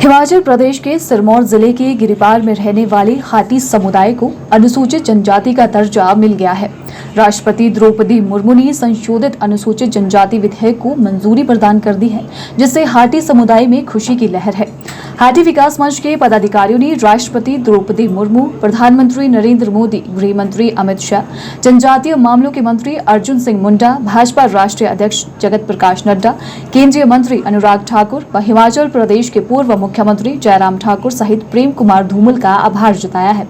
हिमाचल प्रदेश के सिरमौर जिले के गिरिपार में रहने वाले हाटी समुदाय को अनुसूचित जनजाति का दर्जा मिल गया है। राष्ट्रपति द्रौपदी मुर्मू ने संशोधित अनुसूचित जनजाति विधेयक को मंजूरी प्रदान कर दी है, जिससे हाटी समुदाय में खुशी की लहर है। हाटी विकास मंच के पदाधिकारियों ने राष्ट्रपति द्रौपदी मुर्मू, प्रधानमंत्री नरेंद्र मोदी, गृह मंत्री अमित शाह, जनजातीय मामलों के मंत्री अर्जुन सिंह मुंडा, भाजपा राष्ट्रीय अध्यक्ष जगत प्रकाश नड्डा, केंद्रीय मंत्री अनुराग ठाकुर व हिमाचल प्रदेश के पूर्व मुख्यमंत्री जयराम ठाकुर सहित प्रेम कुमार धूमल का आभार जताया है।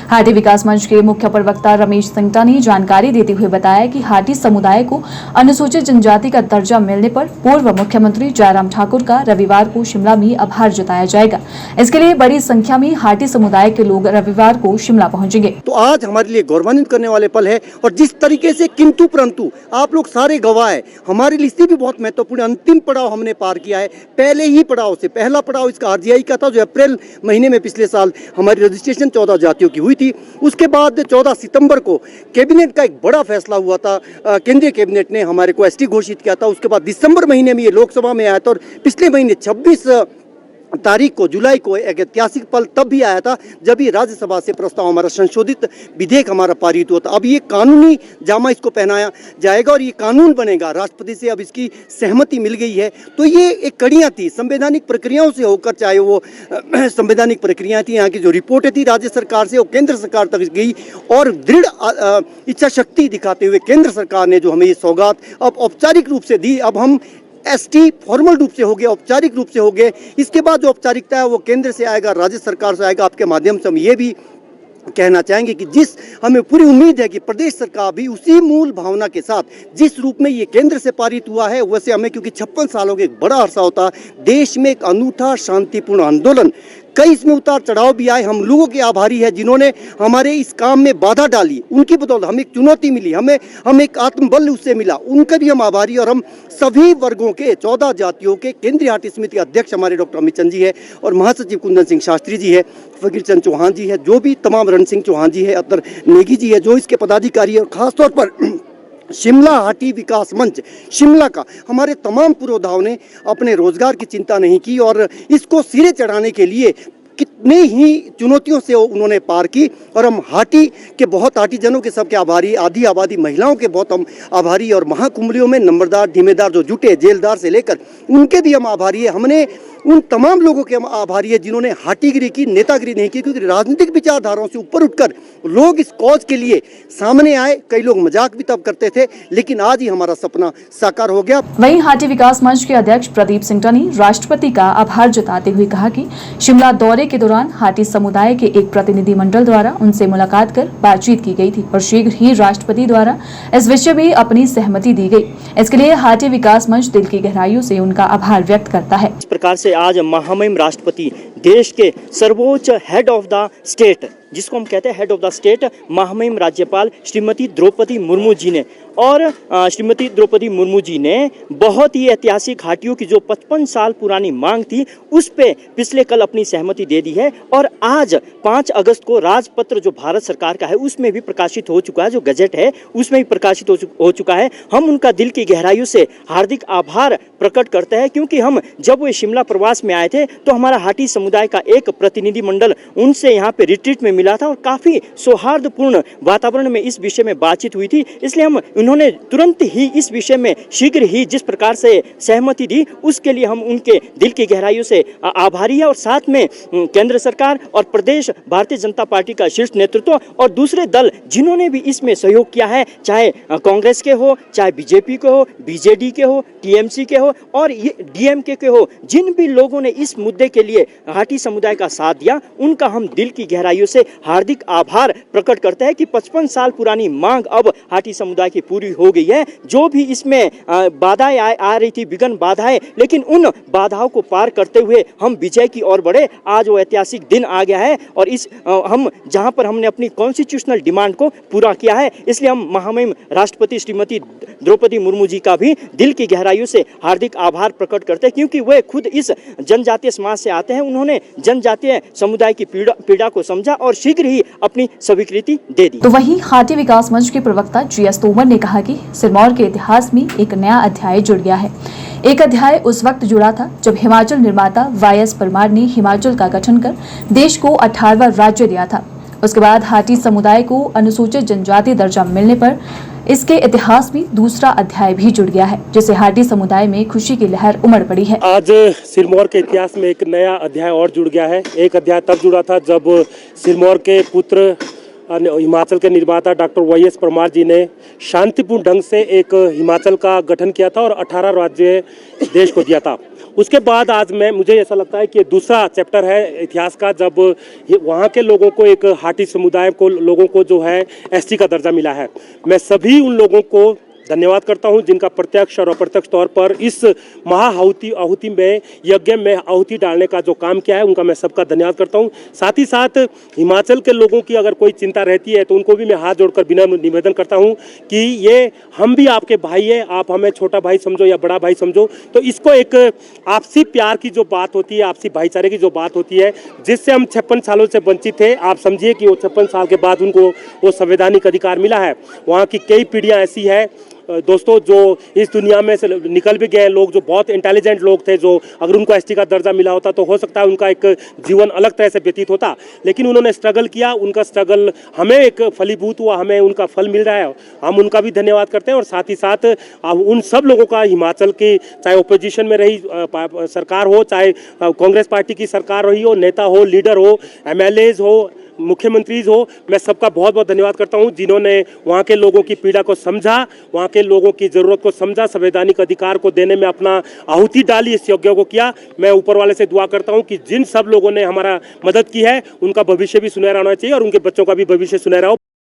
हाटी विकास मंच के मुख्य प्रवक्ता रमेश सिंगटा ने जानकारी देते हुए बताया कि हाटी समुदाय को अनुसूचित जनजाति का दर्जा मिलने पर पूर्व मुख्यमंत्री जयराम ठाकुर का रविवार को शिमला में आभार जताया जाएगा। इसके लिए बड़ी संख्या में हाटी समुदाय के लोग रविवार को शिमला पहुंचेंगे। तो आज हमारे लिए गौरवान्वित करने वाले पल है और जिस तरीके से किंतु परंतु आप लोग सारे गवाह है, हमारे लिए इससे भी बहुत महत्वपूर्ण अंतिम पड़ाव हमने पार किया है। पहले ही पड़ाव से पहला पड़ाव इसका आरजीआई का था, जो अप्रैल महीने में पिछले साल हमारी रजिस्ट्रेशन 14 जातियों की हुई थी। उसके बाद 14 सितंबर को कैबिनेट का एक बड़ा फैसला हुआ था, केंद्रीय कैबिनेट ने हमारे को एसटी घोषित किया था। उसके बाद दिसंबर महीने में ये लोकसभा में आया था और पिछले महीने 26 तारीख को जुलाई को एक ऐतिहासिक पल तब भी आया था जब ये राज्यसभा से प्रस्ताव हमारा संशोधित विधेयक हमारा पारित हुआ था। अब ये कानूनी जामा इसको पहनाया जाएगा और ये कानून बनेगा। राष्ट्रपति से अब इसकी सहमति मिल गई है। तो ये एक कड़ियाँ थी संवैधानिक प्रक्रियाओं से होकर, चाहे वो संवैधानिक प्रक्रियाएं थी, यहाँ की जो रिपोर्टें थी राज्य सरकार से वो केंद्र सरकार तक गई और दृढ़ इच्छा शक्ति दिखाते हुए केंद्र सरकार ने जो हमें ये सौगात अब औपचारिक रूप से दी। अब हम एसटी फॉर्मल रूप से हो गए, औपचारिक रूप से हो गए। इसके बाद जो औपचारिकता है वो केंद्र से आएगा, राज्य सरकार से आएगा। आपके माध्यम से हम ये भी कहना चाहेंगे कि जिस हमें पूरी उम्मीद है कि प्रदेश सरकार भी उसी मूल भावना के साथ जिस रूप में ये केंद्र से पारित हुआ है वैसे हमें, क्योंकि 56 सालों के एक बड़ा अरसा होता, देश में एक अनूठा शांतिपूर्ण आंदोलन, कई इसमें उतार चढ़ाव भी आए। हम लोगों के आभारी है जिन्होंने हमारे इस काम में बाधा डाली, उनकी बदौलत हमें एक चुनौती मिली, हमें एक आत्मबल उससे मिला, उनके भी हम आभारी। और हम सभी वर्गों के 14 जातियों के केंद्रीय हाटी समिति अध्यक्ष हमारे डॉक्टर अमित चंद जी है और महासचिव कुंदन सिंह शास्त्री जी है, फकीर चंद चौहान जी है, जो भी तमाम रण सिंह चौहान जी है, अतर नेगी जी है, जो इसके पदाधिकारी है, और खासतौर पर शिमला हाटी विकास मंच शिमला का हमारे तमाम पुरोधाओं ने अपने रोजगार की चिंता नहीं की और इसको सिरे चढ़ाने के लिए कितने ही चुनौतियों से उन्होंने पार की। और हम हाटी के बहुत हाटीजनों के सबके आभारी, आधी आबादी महिलाओं के बहुत हम आभारी और महाकुंभलियों में नंबरदार ढीमेदार जो जुटे, जेलदार से लेकर उनके भी हम आभारी है। हमने उन तमाम लोगों के हम आभारी है जिन्होंने हाटीगिरी की, नेतागिरी नहीं की, क्योंकि राजनीतिक विचारधाराओं से ऊपर उठकर लोग इस कॉज के लिए सामने आए। कई लोग मजाक भी तब करते थे, लेकिन आज ही हमारा सपना साकार हो गया। वहीं हाटी विकास मंच के अध्यक्ष प्रदीप सिंगटा ने राष्ट्रपति का आभार जताते हुए कहा कि शिमला दौरे के दौरान हाटी समुदाय के एक प्रतिनिधिमंडल द्वारा उनसे मुलाकात कर बातचीत की गई थी और शीघ्र ही राष्ट्रपति द्वारा इस विषय में अपनी सहमति दी गई। इसके लिए हाटी विकास मंच दिल की गहराइयों से उनका आभार व्यक्त करता है। इस प्रकार से आज महामहिम राष्ट्रपति, देश के सर्वोच्च हेड ऑफ द स्टेट, जिसको हम कहते हैं हेड ऑफ द स्टेट, महामहिम राज्यपाल श्रीमती द्रौपदी मुर्मू जी ने और श्रीमती द्रौपदी मुर्मू जी ने बहुत ही ऐतिहासिक हाटियों की जो 55 साल पुरानी मांग थी उस पे पिछले कल अपनी सहमति दे दी है। और आज 5 अगस्त को राजपत्र जो भारत सरकार का है उसमें भी प्रकाशित हो चुका है, जो गजट है उसमें भी प्रकाशित हो चुका है। हम उनका दिल की गहराइयों से हार्दिक आभार प्रकट करते हैं, क्योंकि हम जब वे शिमला प्रवास में आए थे तो हमारा हाटी समुदाय का एक प्रतिनिधिमंडल उनसे यहाँ पे रिट्रीट में मिला था और काफ़ी सौहार्दपूर्ण वातावरण में इस विषय में बातचीत हुई थी। इसलिए उन्होंने तुरंत ही इस विषय में शीघ्र ही जिस प्रकार से सहमति दी उसके लिए हम उनके दिल की गहराइयों से आभारी है। और साथ में केंद्र सरकार और प्रदेश भारतीय जनता पार्टी का शीर्ष नेतृत्व और दूसरे दल जिन्होंने भी इसमें सहयोग किया है, चाहे कांग्रेस के हो, चाहे बीजेपी के हो, बीजेडी के हो, टीएमसी के हो और डीएमके के हो, जिन भी लोगों ने इस मुद्दे के लिए हाटी समुदाय का साथ दिया उनका हम दिल की गहराइयों से हार्दिक आभार प्रकट करते हैं कि 55 साल पुरानी मांग अब हाटी समुदाय की पूरी हो गई है। जो भी इसमें बाधाएं आ रही थी, विघ्न बाधाएं, लेकिन उन बाधाओं को पार करते हुए हम विजय की ओर बढ़े। आज वो ऐतिहासिक दिन आ गया है और इस हम जहां पर हमने अपनी कॉन्स्टिट्यूशनल डिमांड को पूरा किया है, इसलिए हम महामहिम राष्ट्रपति श्रीमती द्रौपदी मुर्मू जी का भी दिल की गहराइयों से हार्दिक आभार प्रकट करते हैं, क्योंकि वे खुद इस जनजातीय समाज से आते हैं। उन्होंने जनजातीय समुदाय की पीड़ा को समझा और शीघ्र ही अपनी स्वीकृति दे दी। तो वहीं हाटी विकास मंच के प्रवक्ता जीएस तोमर ने कहा कि सिरमौर के इतिहास में एक नया अध्याय जुड़ गया है। एक अध्याय उस वक्त जुड़ा था जब हिमाचल निर्माता वाई.एस. परमार ने हिमाचल का गठन कर देश को 18वां राज्य दिया था। उसके बाद हाटी समुदाय को अनुसूचित जनजाति दर्जा मिलने पर इसके इतिहास में दूसरा अध्याय भी जुड़ गया है, जिससे हाटी समुदाय में खुशी की लहर उमड़ पड़ी है। आज सिरमौर के इतिहास में एक नया अध्याय और जुड़ गया है। एक अध्याय तब जुड़ा था जब सिरमौर के पुत्र हिमाचल के निर्माता डॉक्टर वाई.एस. परमार जी ने शांतिपूर्ण ढंग से एक हिमाचल का गठन किया था और 18 राज्य देश को दिया था। उसके बाद आज मुझे ऐसा लगता है कि दूसरा चैप्टर है इतिहास का, जब वहाँ के लोगों को, एक हाटी समुदाय को, लोगों को जो है एसटी का दर्जा मिला है। मैं सभी उन लोगों को धन्यवाद करता हूं जिनका प्रत्यक्ष और अप्रत्यक्ष तौर पर इस आहुति में, यज्ञ में आहुति डालने का जो काम किया है, उनका मैं सबका धन्यवाद करता हूं। साथ ही साथ हिमाचल के लोगों की अगर कोई चिंता रहती है तो उनको भी मैं हाथ जोड़कर विनम्र निवेदन करता हूं कि ये हम भी आपके भाई है, आप हमें छोटा भाई समझो या बड़ा भाई समझो, तो इसको एक आपसी प्यार की जो बात होती है, आपसी भाईचारे की जो बात होती है, जिससे हम 56 सालों से वंचित थे, आप समझिए कि वो 56 साल के बाद उनको वो संवैधानिक अधिकार मिला है। वहाँ की कई पीढ़ियाँ ऐसी है दोस्तों जो इस दुनिया में से निकल भी गए लोग, जो बहुत इंटेलिजेंट लोग थे, जो अगर उनको एसटी का दर्जा मिला होता तो हो सकता है उनका एक जीवन अलग तरह से व्यतीत होता, लेकिन उन्होंने स्ट्रगल किया, उनका स्ट्रगल हमें एक फलीभूत हुआ, हमें उनका फल मिल रहा है। हम उनका भी धन्यवाद करते हैं और साथ ही साथ उन सब लोगों का, हिमाचल की चाहे ओपोजिशन में रही सरकार हो, चाहे कांग्रेस पार्टी की सरकार रही हो, नेता हो, लीडर हो, MLAs हो, मुख्यमंत्री हो, मैं सबका बहुत बहुत धन्यवाद करता हूं जिन्होंने वहां के लोगों की पीड़ा को समझा, वहां के लोगों की ज़रूरत को समझा, संवैधानिक अधिकार को देने में अपना आहुति डाली, इस यज्ञ को किया। मैं ऊपर वाले से दुआ करता हूं कि जिन सब लोगों ने हमारा मदद की है उनका भविष्य भी सुनहरा होना चाहिए और उनके बच्चों का भी भविष्य सुनहरा हो।